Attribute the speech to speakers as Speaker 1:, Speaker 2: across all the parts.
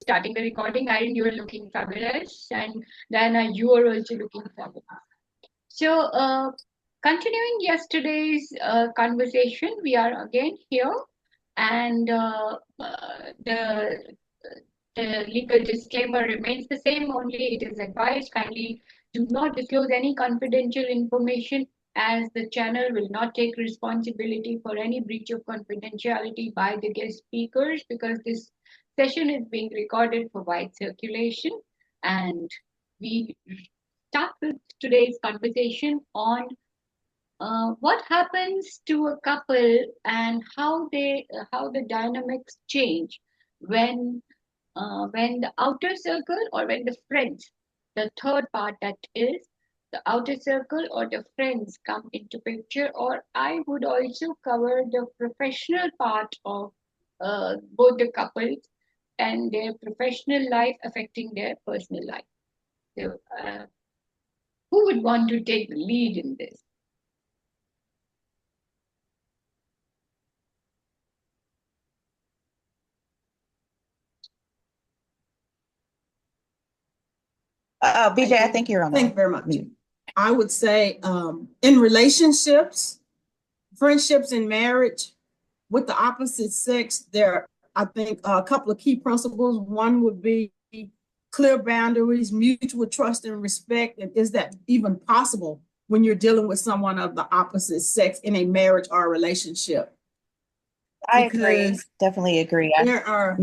Speaker 1: starting the recording. Irene, you are looking fabulous, and Diana, you are also looking fabulous. So, continuing yesterday's conversation, we are again here, and the legal disclaimer remains the same. Only it is advised kindly do not disclose any confidential information, as the channel will not take responsibility for any breach of confidentiality by the guest speakers, because this session is being recorded for wide circulation. And we start with today's conversation on what happens to a couple and how the dynamics change when the outer circle, or when the friends, the third part, that is the outer circle or the friends, come into picture. Or I would also cover the professional part of both the couples and their professional life affecting their personal life. So, who would want to take the lead in this?
Speaker 2: BJ, I think you're on.
Speaker 3: Thank you very much. I would say in relationships, friendships, and marriage with the opposite sex, there, I think, a couple of key principles. One would be clear boundaries, mutual trust and respect. And is that even possible when you're dealing with someone of the opposite sex in a marriage or a relationship?
Speaker 2: I agree. Definitely agree.
Speaker 3: There are.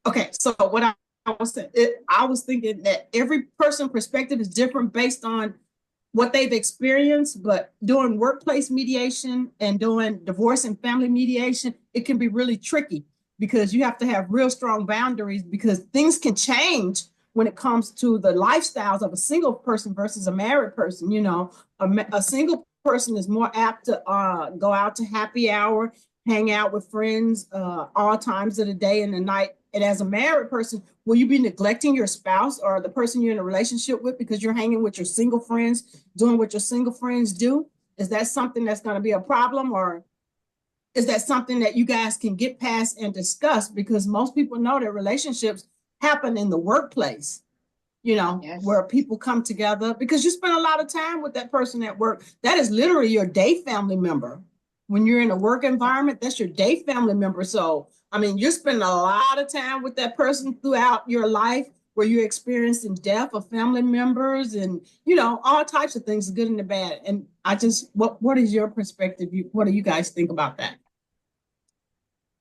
Speaker 3: Okay, so what I was saying, I was thinking that every person's perspective is different based on what they've experienced, but doing workplace mediation and doing divorce and family mediation, it can be really tricky because you have to have real strong boundaries, because things can change when it comes to the lifestyles of a single person versus a married person. You know, a single person is more apt to go out to happy hour, hang out with friends all times of the day and the night. And as a married person, will you be neglecting your spouse or the person you're in a relationship with because you're hanging with your single friends, doing what your single friends do? Is that something that's going to be a problem, or is that something that you guys can get past and discuss? Because most people know that relationships happen in the workplace, you know, yes, where people come together because you spend a lot of time with that person at work. That is literally your day family member. When you're in a work environment, that's your day family member. So I mean, you're spending a lot of time with that person throughout your life, where you're experiencing death of family members and, you know, all types of things, the good and the bad. And I just, what is your perspective? What do you guys think about that?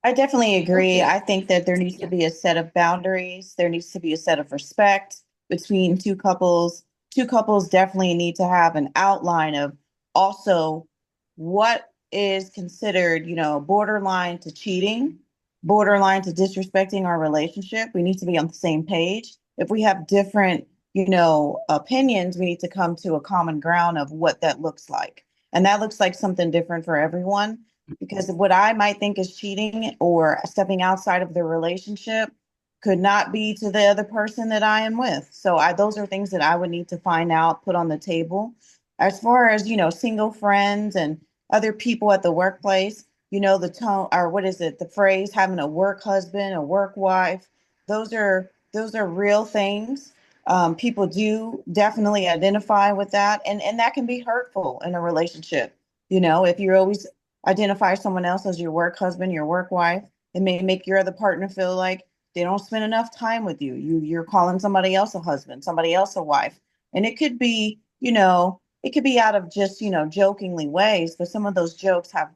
Speaker 2: I definitely agree. Okay. I think that there needs to be a set of boundaries. There needs to be a set of respect between two couples. Two couples definitely need to have an outline of also what is considered, you know, borderline to cheating, borderline to disrespecting our relationship. We need to be on the same page. If we have different, you know, opinions, we need to come to a common ground of what that looks like. And that looks like something different for everyone, because what I might think is cheating or stepping outside of the relationship could not be to the other person that I am with. So those are things that I would need to find out, put on the table. As far as, you know, single friends and other people at the workplace, you know, the tone, or what is it, the phrase, having a work husband, a work wife, those are real things. People do definitely identify with that, and that can be hurtful in a relationship. You know, if you always identify someone else as your work husband, your work wife, it may make your other partner feel like they don't spend enough time with you. You're calling somebody else a husband, somebody else a wife. And it could be, you know, it could be out of just, you know, jokingly ways, but some of those jokes have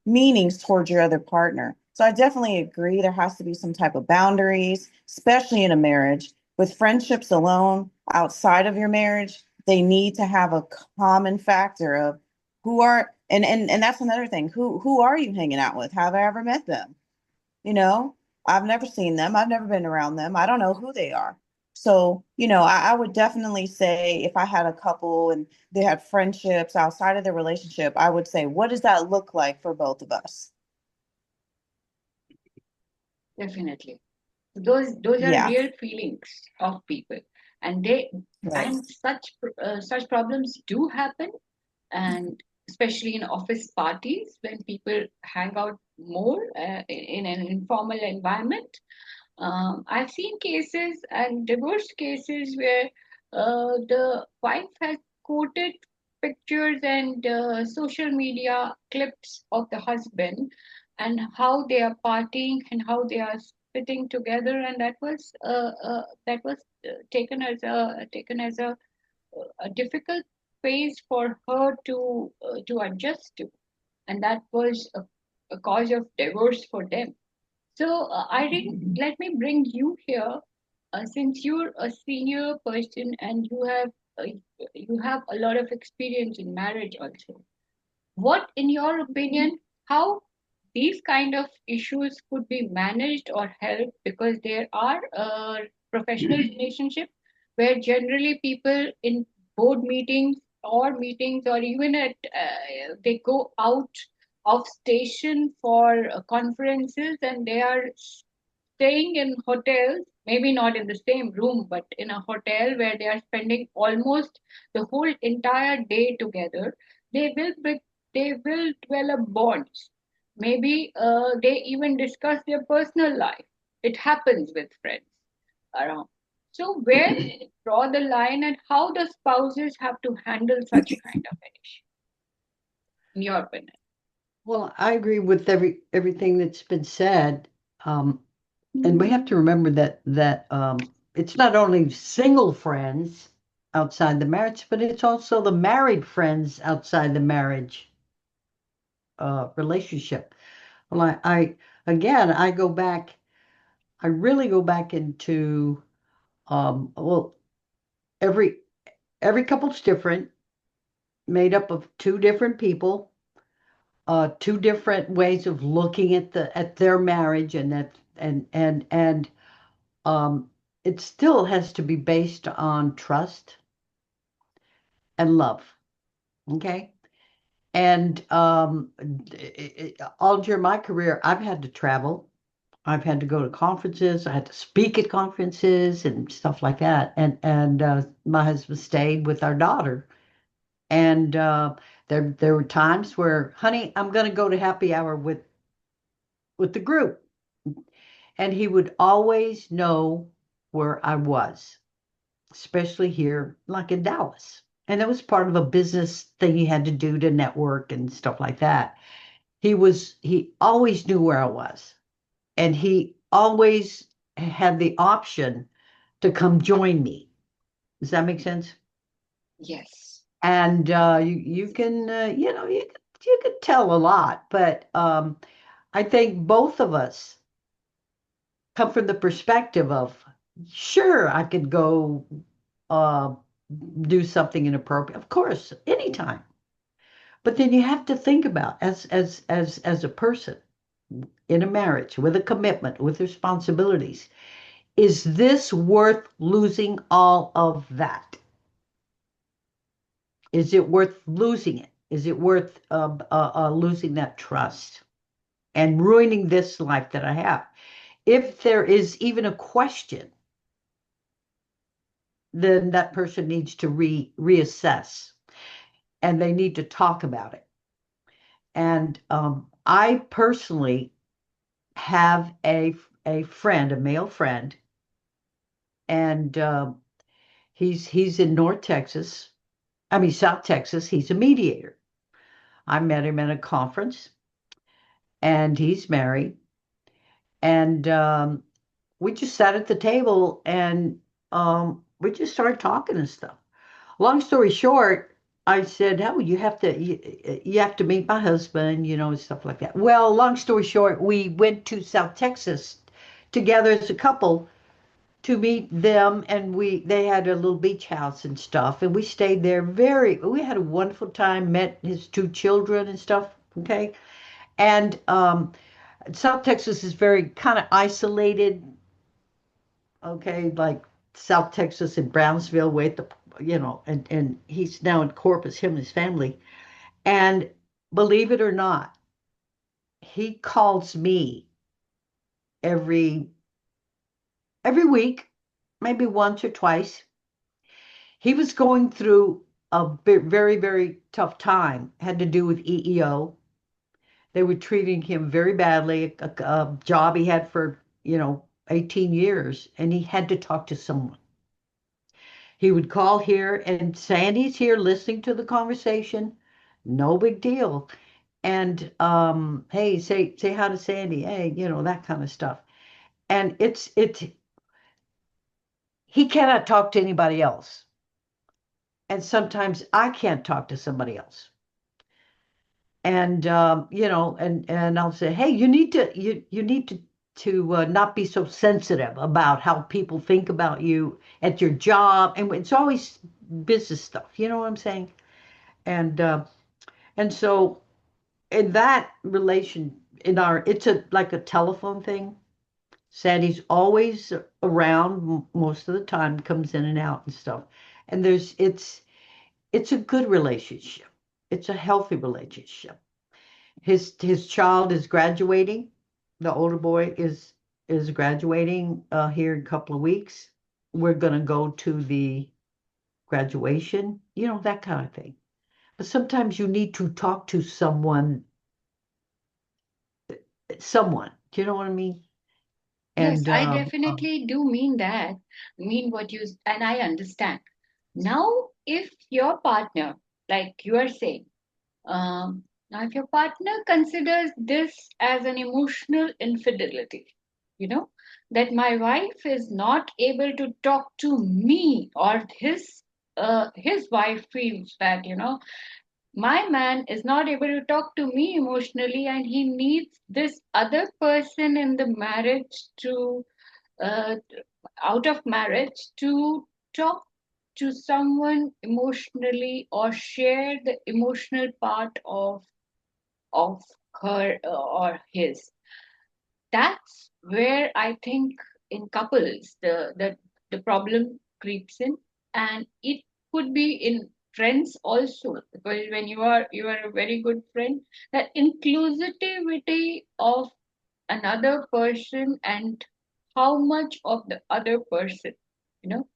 Speaker 2: meanings towards your other partner. So I definitely agree there has to be some type of boundaries, especially in a marriage. With friendships alone, outside of your marriage, they need to have a common factor of who are, and that's another thing. Who are you hanging out with? Have I ever met them? You know, I've never seen them. I've never been around them. I don't know who they are. So, you know, I would definitely say if I had a couple and they had friendships outside of the relationship, I would say, what does that look like for both of us?
Speaker 1: Definitely. Those are real feelings of people, and and such problems do happen, and especially in office parties when people hang out more in an informal environment. I've seen cases and divorce cases where the wife has quoted pictures and social media clips of the husband and how they are partying and how they are sitting together, and that was taken as a difficult phase for her to adjust to, and that was a cause of divorce for them. So I didn't let me bring you here, since you're a senior person and uh, you have a lot of experience in marriage also. What, in your opinion, how these kind of issues could be managed or helped? Because there are professional relationships where generally people in board meetings or even at they go out of station for conferences, and they are staying in hotels, maybe not in the same room, but in a hotel where they are spending almost the whole entire day together. They will be, they will develop bonds. Maybe they even discuss their personal life. It happens with friends around. So where do you draw the line, and how the spouses have to handle such kind of an issue, in your opinion?
Speaker 4: Well, I agree with everything that's been said. Um, and we have to remember that it's not only single friends outside the marriage, but it's also the married friends outside the marriage relationship. Well, again, I go back. I really go back into well, every every couple's different, made up of two different people, two different ways of looking at their marriage, and um, it still has to be based on trust and love. Okay. And all during my career, I've had to travel. I've had to go to conferences. I had to speak at conferences and stuff like that. And my husband stayed with our daughter. And there were times where, honey, I'm going to go to happy hour with the group, and he would always know where I was, especially here, like in Dallas. And that was part of a business thing he had to do to network and stuff like that. He always knew where I was, and he always had the option to come join me. Does that make sense?
Speaker 1: Yes.
Speaker 4: And you can you can tell a lot, but I think both of us come from the perspective of, sure, I could go uh, do something inappropriate, of course, anytime. But then you have to think about, as a person in a marriage with a commitment, with responsibilities, is this worth losing all of that? Is it worth losing it? Is it worth losing that trust and ruining this life that I have? If there is even a question, then that person needs to reassess, and they need to talk about it. And I personally have a friend, a male friend, and he's in North Texas. I mean South Texas. He's a mediator. I met him at a conference, and he's married. And we just sat at the table, and we just started talking and stuff. Long story short, I said, "Oh, you have to meet my husband, and stuff like that." Well, long story short, we went to South Texas together as a couple to meet them, and they had a little beach house and stuff, and we stayed there. We had a wonderful time. Met his two children and stuff. Okay, and South Texas is very kind of isolated. Okay, like South Texas and Brownsville, with and he's now in Corpus, him and his family. And believe it or not, he calls me every every week, maybe once or twice. He was going through a very, very tough time, had to do with EEO. They were treating him very badly, a job he had for, 18 years, and he had to talk to someone. He would call here, and Sandy's here listening to the conversation. No big deal. And hey, say hi to Sandy. Hey, that kind of stuff. And he cannot talk to anybody else. And sometimes I can't talk to somebody else. And and I'll say, hey, you need to not be so sensitive about how people think about you at your job, and it's always business stuff. You know what I'm saying? And so in that relation, it's like a telephone thing. Sandy's always around most of the time, comes in and out and stuff. And it's a good relationship. It's a healthy relationship. His child is graduating. The older boy is graduating here in a couple of weeks. We're gonna go to the graduation, that kind of thing. But sometimes you need to talk to someone. Do you know what I mean?
Speaker 1: Yes,
Speaker 4: And
Speaker 1: I definitely do mean that. Mean what you, and I understand. Now, if your partner, like you are saying, now if your partner considers this as an emotional infidelity, you know, that my wife is not able to talk to me, or his wife feels that, my man is not able to talk to me emotionally, and he needs this other person in the marriage to uh, out of marriage to talk to someone emotionally, or share the emotional part of her or his. That's where I think in couples the problem creeps in. And it could be in friends also, because when you are a very good friend, that inclusivity of another person, and how much of the other person, you know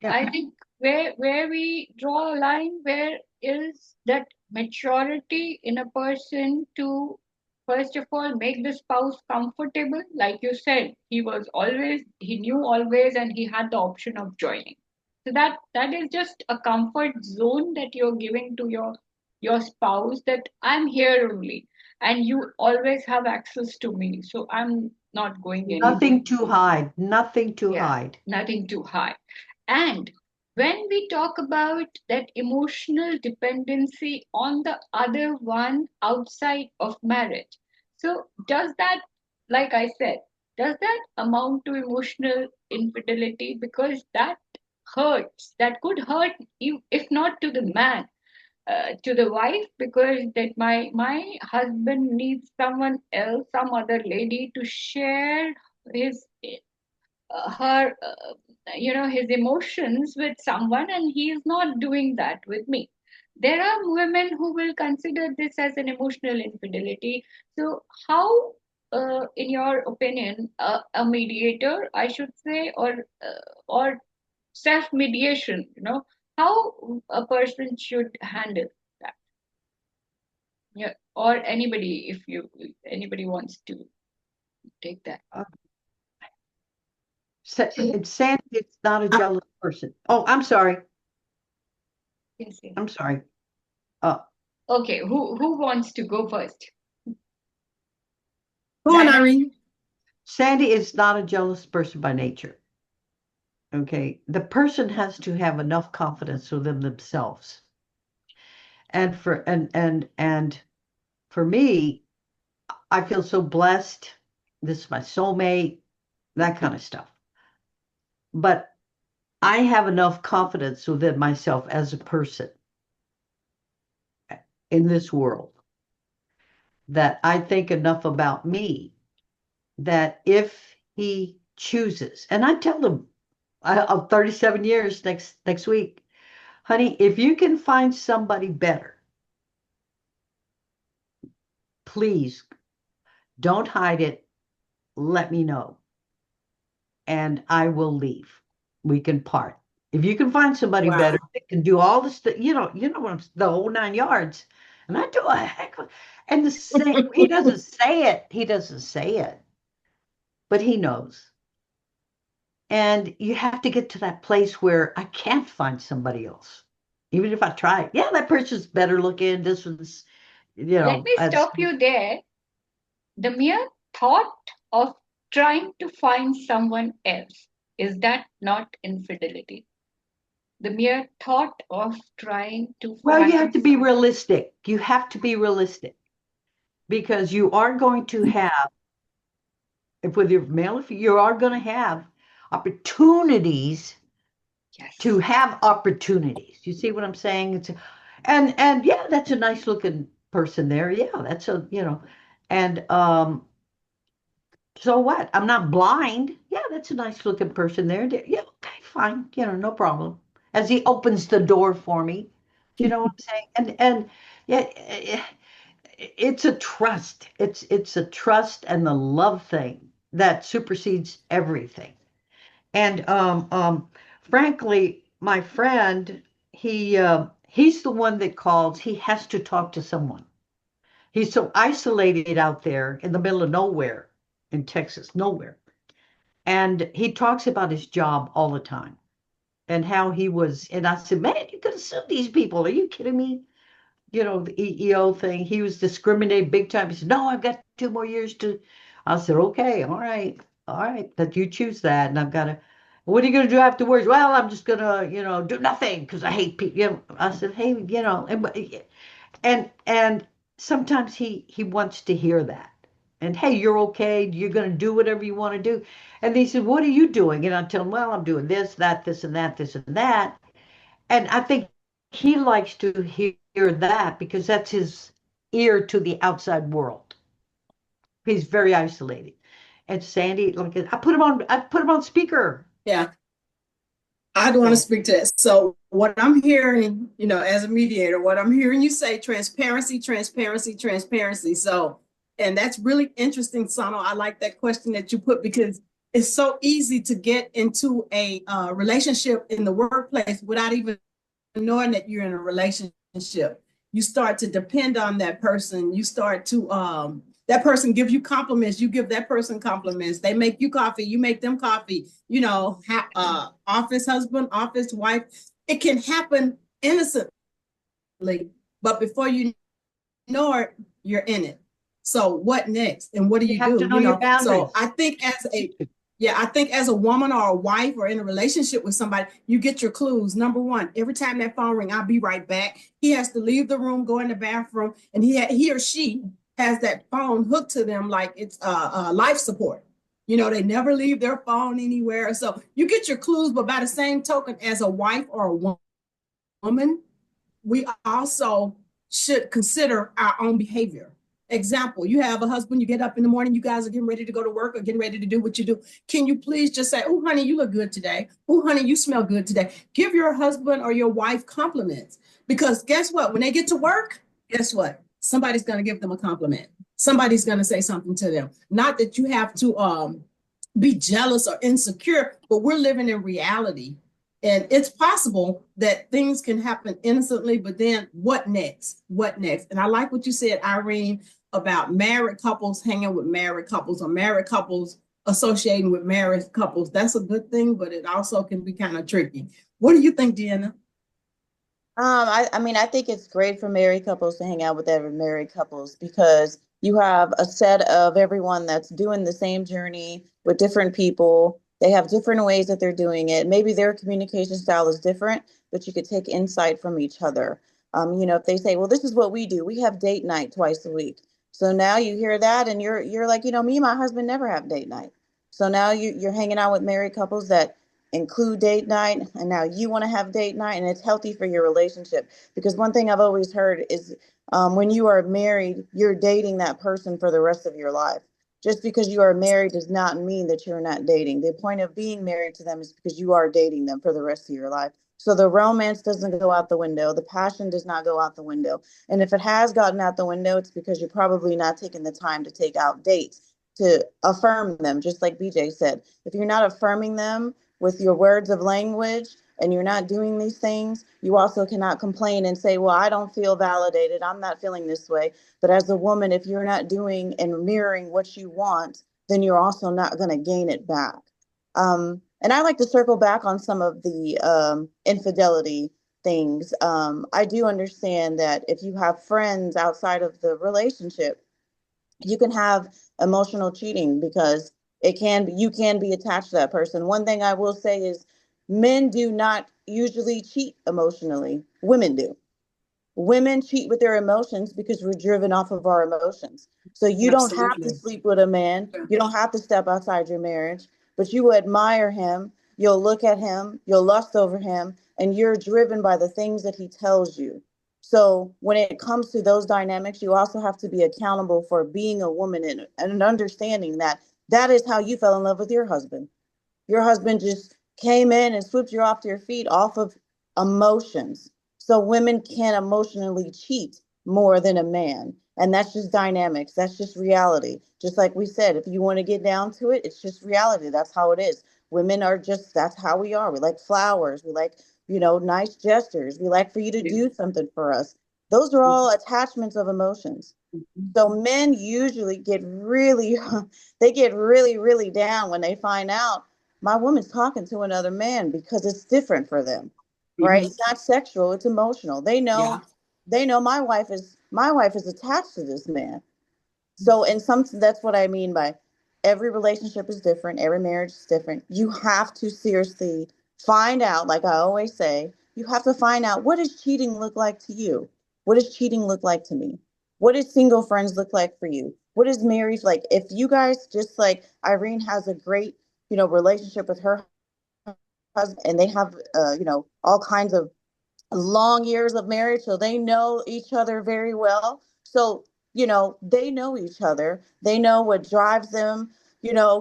Speaker 4: yeah,
Speaker 1: I think where we draw a line, where is that maturity in a person to first of all make the spouse comfortable. Like you said, he knew always, and he had the option of joining. So that is just a comfort zone that you're giving to your spouse, that I'm here only, and you always have access to me, so I'm not going anywhere.
Speaker 4: nothing to hide, nothing to
Speaker 1: Yeah,
Speaker 4: hide.
Speaker 1: nothing too high. And when we talk about that emotional dependency on the other one outside of marriage, so does that, like I said, does that amount to emotional infidelity? Because that hurts, that could hurt you, if not to the man, to the wife, because that my husband needs someone else, some other lady, to share his her his emotions with someone, and he is not doing that with me. There are women who will consider this as an emotional infidelity. So how, in your opinion, a mediator, I should say, or self mediation, how a person should handle that? Yeah, or anybody, if anybody wants to take that.
Speaker 4: Uh, it's Sandy. It's not a
Speaker 3: I-
Speaker 4: jealous person. Oh, I'm sorry.
Speaker 1: Yes, yes.
Speaker 4: I'm sorry. Uh,
Speaker 1: Okay, who wants to go first?
Speaker 3: Go on,
Speaker 1: Diana?
Speaker 3: Irene.
Speaker 4: Sandy is not a jealous person by nature. Okay, the person has to have enough confidence within themselves, and for me, I feel so blessed. This is my soulmate, that kind of stuff. But I have enough confidence within myself as a person in this world that I think enough about me that if he chooses, and I tell him, I'm 37 years next week, honey, if you can find somebody better, please don't hide it. Let me know, and I will leave. We can part. If you can find somebody better
Speaker 3: Wow.
Speaker 4: that can do all this, the whole 9 yards. And I do a heck of, and the same, he doesn't say it. He doesn't say it, but he knows. And you have to get to that place where I can't find somebody else. Even if I try, yeah, that person's better looking. This one's,
Speaker 1: Let me
Speaker 4: as
Speaker 1: stop you there. The mere thought of trying to find someone else, is that not infidelity? The mere thought of trying to
Speaker 4: well, you have
Speaker 1: find
Speaker 4: to be
Speaker 1: someone.
Speaker 4: realistic. You have to be realistic because you are going to have, if with your male, if you are going to have opportunities to
Speaker 1: Yes.
Speaker 4: have opportunities. You see what I'm saying? And yeah, that's a nice looking person there. Yeah, that's a, and so what? I'm not blind. Yeah, that's a nice looking person there. Yeah, okay, fine. No problem. As he opens the door for me. Do you know what I'm saying? And yeah, it's a trust. It's a trust and the love thing that supersedes everything. And frankly, my friend, he's the one that calls. He has to talk to someone. He's so isolated out there in the middle of nowhere in Texas, nowhere. And he talks about his job all the time and how he was. And I said, man, you could have sued these people. Are you kidding me? The EEO thing. He was discriminated big time. He said, no, I've got 2 more years to. I said, okay, all right, that you choose that. And I've got to, what are you going to do afterwards? Well, I'm just going to, do nothing because I hate people. I said, hey, and sometimes he wants to hear that. And hey, you're okay. You're going to do whatever you want to do. And he said, what are you doing? And I tell him, well, I'm doing this, that, this, and that, this, and that. And I think he likes to hear that because that's his ear to the outside world. He's very isolated. And Sandy, like I put him on speaker.
Speaker 3: Yeah, I'd want to
Speaker 4: So
Speaker 3: speak to that. So what I'm hearing, as a mediator, what I'm hearing you say, transparency, transparency, transparency. So, and that's really interesting, Sano. I like that question that you put because it's so easy to get into a relationship in the workplace without even knowing that you're in a relationship. You start to depend on that person. You start to that person gives you compliments, you give that person compliments. They make you coffee, you make them coffee. Office husband, office wife. It can happen innocently, but before you know it, you're in it. So what next? And what do
Speaker 4: you
Speaker 3: you
Speaker 4: have to
Speaker 3: do?
Speaker 4: know your
Speaker 3: So
Speaker 4: boundaries.
Speaker 3: I think as a woman or a wife or in a relationship with somebody, you get your clues. Number one, every time that phone ring, I'll be right back. He has to leave the room, go in the bathroom, and he or she has that phone hooked to them like it's life support. They never leave their phone anywhere. So you get your clues, but by the same token, as a wife or a woman, we also should consider our own behavior. Example, you have a husband, you get up in the morning, you guys are getting ready to go to work or getting ready to do what you do. Can you please just say, oh, honey, you look good today. Oh, honey, you smell good today. Give your husband or your wife compliments. Because guess what? When they get to work, guess what? Somebody's going to give them a compliment. Somebody's going to say something to them. Not that you have to be jealous or insecure, but we're living in reality. And it's possible that things can happen innocently, but then what next? What next? And I like what you said, Irene, about married couples hanging with married couples or married couples associating with married couples. That's a good thing, but it also can be kind of tricky. What do you think, Deanna?
Speaker 2: I mean, I think it's great for married couples to hang out with other married couples because you have a set of everyone that's doing the same journey with different people. They have different ways that they're doing it. Maybe their communication style is different, but you could take insight from each other. If they say, well, this is what we do. We have date night twice a week. So now you hear that and you're like, me and my husband never have date night. So now you're hanging out with married couples that include date night and now you want to have date night and it's healthy for your relationship because one thing I've always heard is when you are married you're dating that person for the rest of your life. Just because you are married does not mean that you're not dating. The point of being married to them is because you are dating them for the rest of your life. So the romance doesn't go out the window, the passion does not go out the window, and if it has gotten out the window it's because you're probably not taking the time to take out dates to affirm them. Just like BJ said, if you're not affirming them with your words of language, and you're not doing these things, you also cannot complain and say, well, I don't feel validated. I'm not feeling this way. But as a woman, if you're not doing and mirroring what you want, then you're also not going to gain it back. And I like to circle back on some of the infidelity things. I do understand that if you have friends outside of the relationship, you can have emotional cheating because you can be attached to that person. One thing I will say is men do not usually cheat emotionally. Women do. Women cheat with their emotions because we're driven off of our emotions. So you don't have to sleep with a man. You don't have to step outside your marriage, but you admire him. You'll look at him, you'll lust over him, and you're driven by the things that he tells you. So when it comes to those dynamics, you also have to be accountable for being a woman and understanding that that is how you fell in love with your husband. Your husband just came in and swooped you off your feet off of emotions. So women can emotionally cheat more than a man. And that's just dynamics. That's just reality. Just like we said, if you want to get down to it, it's just reality. That's how it is. Women are just, that's how we are. We like flowers. We like, nice gestures. We like for you to do something for us. Those are all attachments of emotions. So men usually get really, they get really, really down when they find out my woman's talking to another man because it's different for them, right? It's not sexual, it's emotional. They know my wife is attached to this man. So in some, that's what I mean by every relationship is different, every marriage is different. You have to seriously find out, like I always say, you have to find out, what does cheating look like to you? What does cheating look like to me? What does single friends look like for you? What is marriage like? If you guys, just like Irene has a great, relationship with her husband, and they have all kinds of long years of marriage, so they know each other very well. So, they know each other. They know what drives them,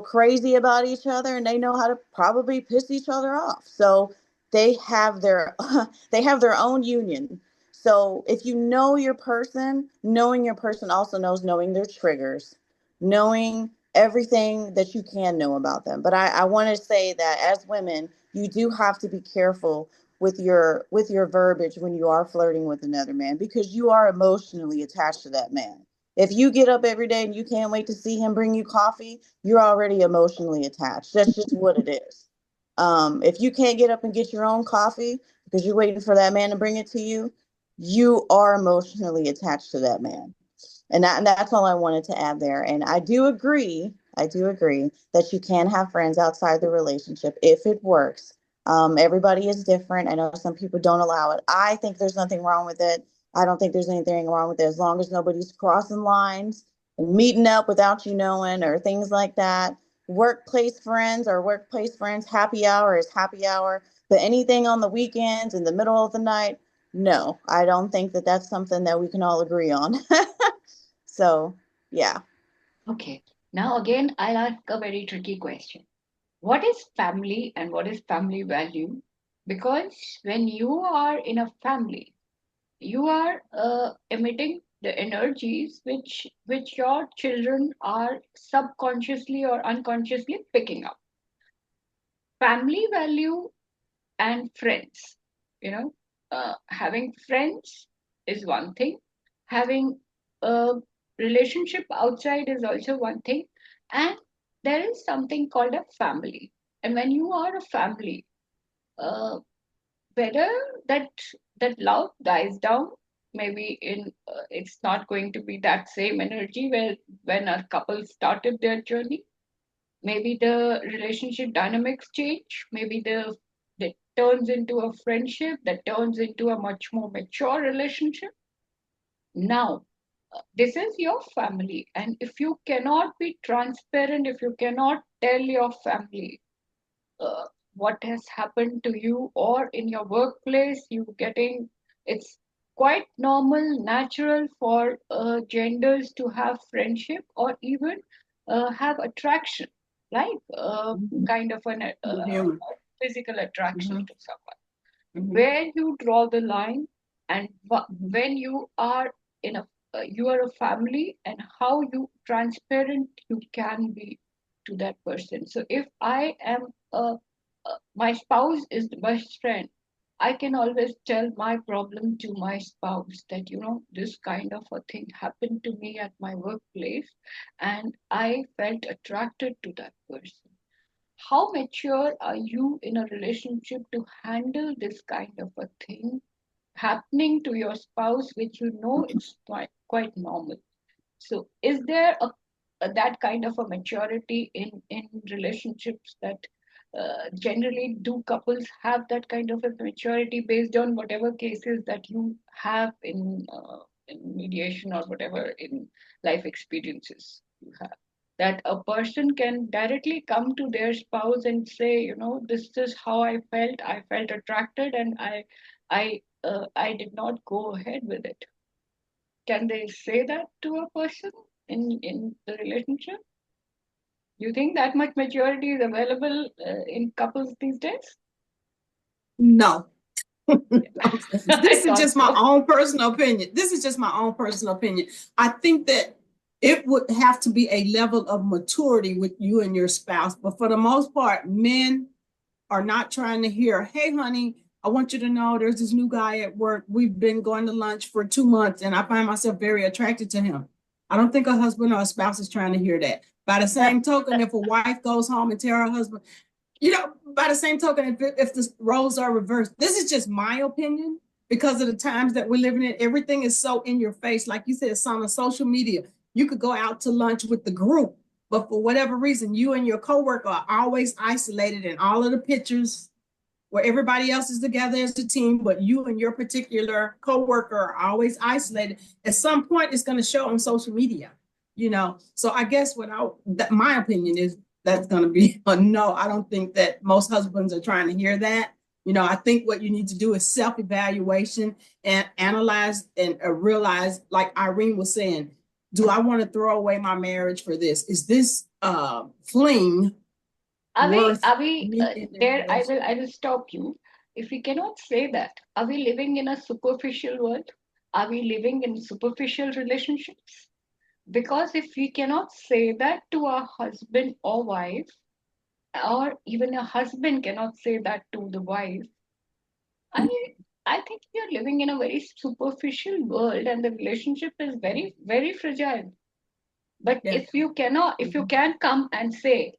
Speaker 2: crazy about each other, and they know how to probably piss each other off. So they have their they have their own union. So if you know your person, knowing your person also knows knowing their triggers, knowing everything that you can know about them. But I want to say that as women, you do have to be careful with your verbiage when you are flirting with another man, because you are emotionally attached to that man. If you get up every day and you can't wait to see him bring you coffee, you're already emotionally attached. That's just what it is. If you can't get up and get your own coffee because you're waiting for that man to bring it to you, you are emotionally attached to that man. And that's all I wanted to add there. And I do agree that you can have friends outside the relationship if it works. Everybody is different. I know some people don't allow it. I think there's nothing wrong with it. I don't think there's anything wrong with it as long as nobody's crossing lines and meeting up without you knowing or things like that. Workplace friends, happy hour is happy hour. But anything on the weekends in the middle of the night, no, I don't think that that's something that we can all agree on. So, yeah.
Speaker 1: Okay. Now again, I'll ask a very tricky question. What is family and what is family value? Because when you are in a family, you are emitting the energies which your children are subconsciously or unconsciously picking up. Family value and friends, you know, having friends is one thing. Having a relationship outside is also one thing, and there is something called a family. And when you are a family, uh, whether that that love dies down, maybe in it's not going to be that same energy where when a couple started their journey. Maybe the relationship dynamics change. Maybe the that turns into a friendship, that turns into a much more mature relationship. Now, this is your family, and if you cannot be transparent, if you cannot tell your family uh, what has happened to you or in your workplace, you getting it's quite normal, natural for genders to have friendship or even have attraction, like kind of an physical attraction to someone. Where you draw the line, and when you are in a you are a family, and how you transparent you can be to that person. So if I am a my spouse is the best friend. I can always tell my problem to my spouse that, this kind of a thing happened to me at my workplace and I felt attracted to that person. How mature are you in a relationship to handle this kind of a thing happening to your spouse, which it's quite normal? So, is there that kind of a maturity in relationships that generally do couples have that kind of a maturity based on whatever cases that you have in mediation or whatever in life experiences you have? That a person can directly come to their spouse and say, this is how I felt. I felt attracted, and I did not go ahead with it. Can they say that to a person in the relationship? You think that much maturity is available in couples these days?
Speaker 3: No.
Speaker 1: I
Speaker 3: This is
Speaker 1: thought
Speaker 3: just my
Speaker 1: so.
Speaker 3: own personal opinion. This is just my own personal opinion. I think that it would have to be a level of maturity with you and your spouse. But for the most part, men are not trying to hear, hey, honey, I want you to know there's this new guy at work. We've been going to lunch for 2 months and I find myself very attracted to him. I don't think a husband or a spouse is trying to hear that. By the same token, if a wife goes home and tell her husband, by the same token, if the roles are reversed, this is just my opinion because of the times that we're living in. Everything is so in your face. Like you said, it's on social media. You could go out to lunch with the group, but for whatever reason, you and your coworker are always isolated in all of the pictures where everybody else is together as a team, but you and your particular coworker are always isolated. At some point, it's going to show on social media, So I guess my opinion is that's going to be a no. I don't think that most husbands are trying to hear that. I think what you need to do is self-evaluation and analyze and realize, like Irene was saying, do I want to throw away my marriage for this? Is this fling worth me
Speaker 1: there? I will stop you. If we cannot say that, are we living in a superficial world? Are we living in superficial relationships? Because if we cannot say that to our husband or wife, or even a husband cannot say that to the wife, I I think we are living in a very superficial world, and the relationship is very, very fragile. But
Speaker 3: Yeah.
Speaker 1: if you can come and say,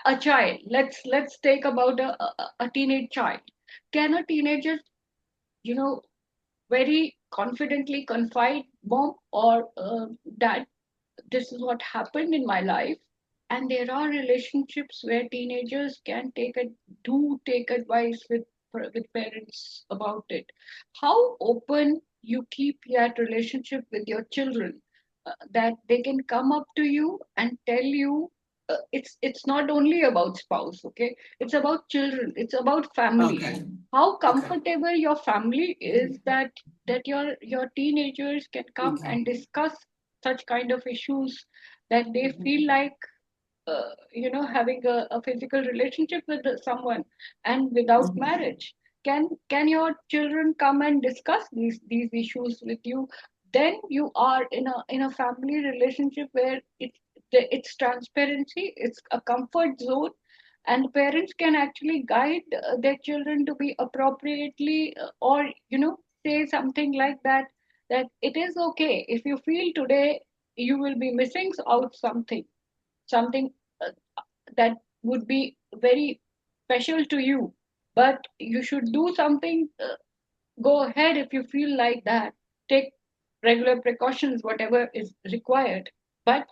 Speaker 1: a child, let's take about a teenage child. Can a teenager, you know, very confidently confide, mom or dad, this is what happened in my life? And there are relationships where teenagers can take advice with parents about it. How open you keep that relationship with your children, that they can come up to you and tell you, it's not only about spouse, okay? It's about children, it's about family.
Speaker 3: Okay.
Speaker 1: How
Speaker 3: Okay.
Speaker 1: comfortable your family is that your teenagers can come
Speaker 3: Okay.
Speaker 1: and discuss such kind of issues, that they feel like having a physical relationship with someone and without marriage. Can your children come and discuss these issues with you? Then you are in a family relationship where it's transparency, it's a comfort zone, and parents can actually guide their children to be appropriately, or say something like that, that it is okay if you feel today you will be missing out something uh, that would be very special to you, but you should do something. Go ahead if you feel like that. Take regular precautions, whatever is required. But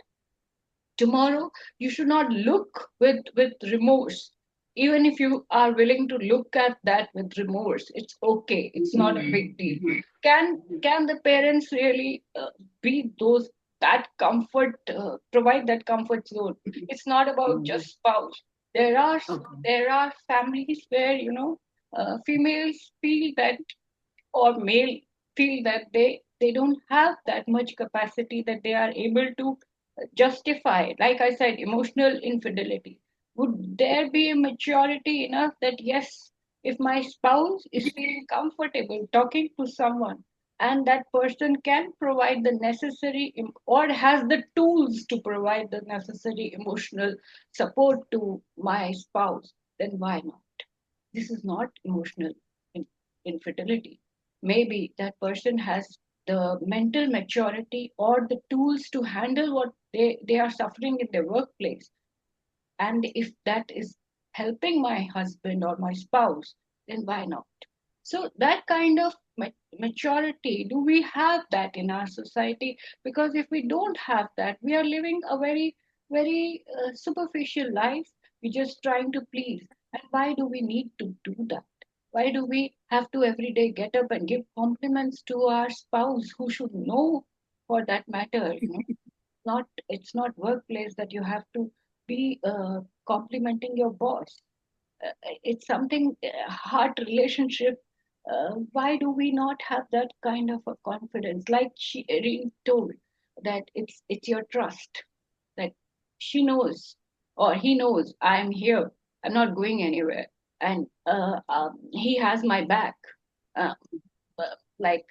Speaker 1: tomorrow you should not look with remorse. Even if you are willing to look at that with remorse, it's okay, it's not a big deal. Can the parents really be those that comfort, provide that comfort zone? It's not about just spouse. There are families where females feel that, or male feel that they don't have that much capacity, that they are able to justify, like I said, emotional infidelity. Would there be a maturity enough that, yes, if my spouse is feeling comfortable talking to someone, and that person can provide the necessary or has the tools to provide the necessary emotional support to my spouse, then why not? This is not emotional infidelity. Maybe that person has the mental maturity or the tools to handle what they are suffering in their workplace. And if that is helping my husband or my spouse, then why not? So, that kind of maturity, do we have that in our society? Because if we don't have that, we are living a very, very superficial life. We're just trying to please. And why do we need to do that? Why do we have to every day get up and give compliments to our spouse who should know for that matter? It's not workplace that you have to be complimenting your boss. It's something heart relationship. Why do we not have that kind of a confidence? Like she Reem told that it's your trust that she knows or he knows I'm here. I'm not going anywhere, and he has my back. Uh, like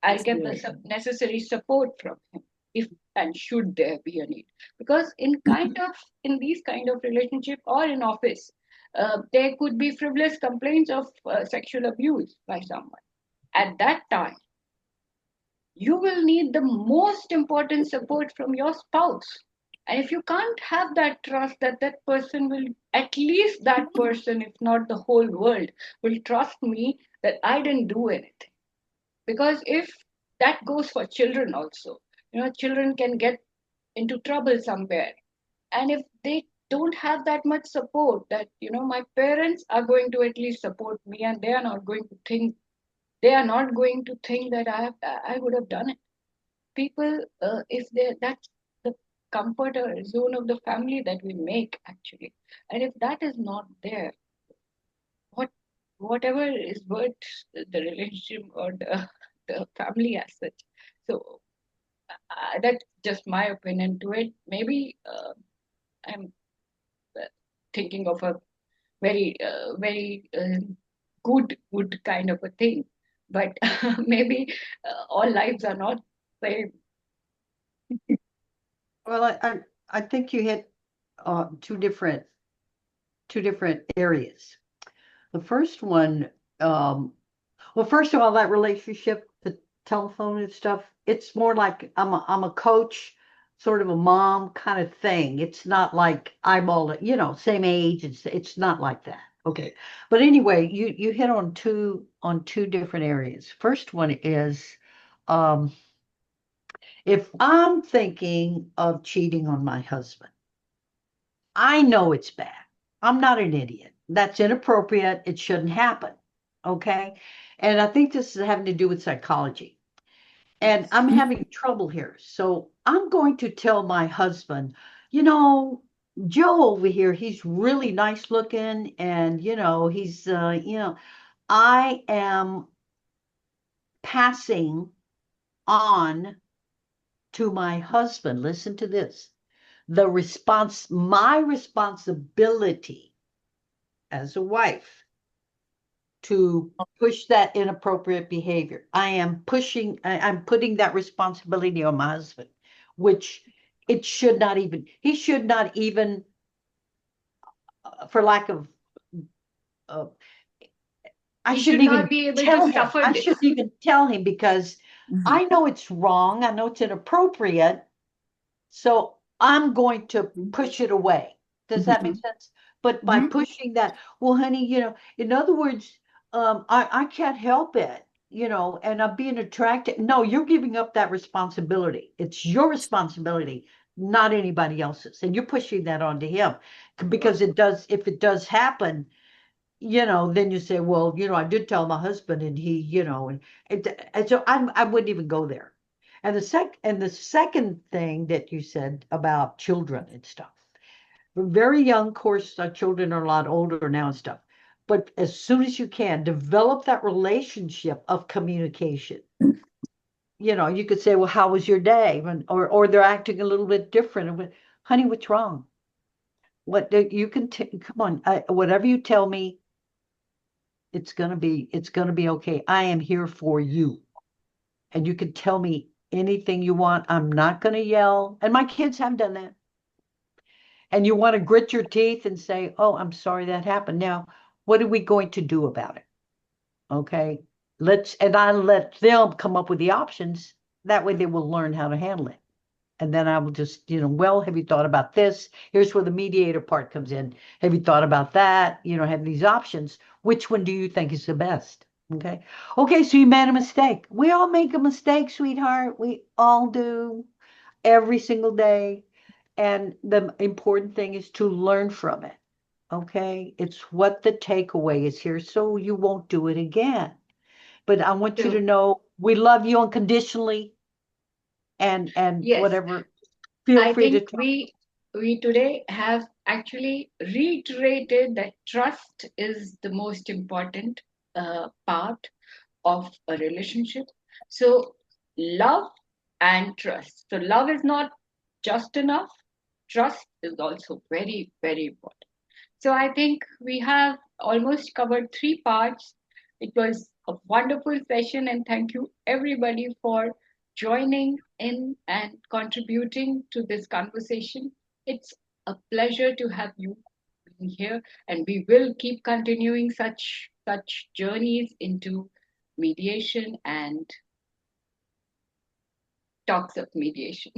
Speaker 1: I'll get the necessary support from him if and should there be a need. Because in these kind of relationship or in office, there could be frivolous complaints of sexual abuse by someone. At that time, you will need the most important support from your spouse. And if you can't have that trust that that person will, at least that person, if not the whole world, will trust me that I didn't do anything. Because if that goes for children also, children can get into trouble somewhere. And if they don't have that much support, that my parents are going to at least support me, and they are not going to think that I would have done it. People, if they that's the comfort or zone of the family that we make actually. And if that is not there, what whatever is worth the relationship or the family as such. So that's just my opinion to it. Maybe I'm uh, thinking of a very good kind of a thing, but maybe all lives are not same.
Speaker 4: Well, I think you hit two different areas. The first one, well, first of all, that relationship, the telephone and stuff, it's more like I'm a coach, sort of a mom kind of thing. It's not like eyeball it, same age. It's not like that. Okay. But anyway, you hit on two different areas. First one is um if I'm thinking of cheating on my husband, I know it's bad. I'm not an idiot. That's inappropriate. It shouldn't happen. Okay. And I think this is having to do with psychology. And I'm having trouble here. So I'm going to tell my husband, you know, Joe over here, he's really nice looking. And, I am passing on to my husband. Listen to this. My responsibility as a wife to push that inappropriate behavior. I'm putting that responsibility on my husband, which he should not even, for lack of, uh, I
Speaker 1: He
Speaker 4: shouldn't
Speaker 1: should
Speaker 4: even
Speaker 1: not be able
Speaker 4: tell
Speaker 1: to
Speaker 4: him.
Speaker 1: suffer
Speaker 4: I
Speaker 1: this.
Speaker 4: shouldn't even tell him because I know it's wrong. I know it's inappropriate. So I'm going to push it away. Does that make sense? But by pushing that, well, honey, in other words, I can't help it, and I'm being attracted. No, you're giving up that responsibility. It's your responsibility, not anybody else's. And you're pushing that onto him because if it does happen, then you say, well, I did tell my husband and he, and so I wouldn't even go there. And the second thing that you said about children and stuff, very young, of course, our children are a lot older now and stuff. But as soon as you can, develop that relationship of communication. You could say, well, how was your day? Or they're acting a little bit different. Honey, what's wrong? You can come on, whatever you tell me, it's gonna be okay. I am here for you. And you can tell me anything you want. I'm not gonna yell. And my kids have done that. And you want to grit your teeth and say, oh, I'm sorry that happened. Now, what are we going to do about it? Okay. And I let them come up with the options. That way they will learn how to handle it. And then I will just, well, have you thought about this? Here's where the mediator part comes in. Have you thought about that? Have these options. Which one do you think is the best? Okay. Okay, so you made a mistake. We all make a mistake, sweetheart. We all do every single day. And the important thing is to learn from it. Okay. It's what the takeaway is here. So you won't do it again. But I want you to
Speaker 1: So,
Speaker 4: know we love you unconditionally and
Speaker 1: yes,
Speaker 4: whatever. Feel
Speaker 1: I
Speaker 4: free to
Speaker 1: think
Speaker 4: talk.
Speaker 1: we today have actually reiterated that trust is the most important part of a relationship. So, love and trust. So, love is not just enough, trust is also very, very important. So, I think we have almost covered three parts. It was a wonderful session, and thank you everybody for joining in and contributing to this conversation. It's a pleasure to have you here, and we will keep continuing such journeys into mediation and talks of mediation.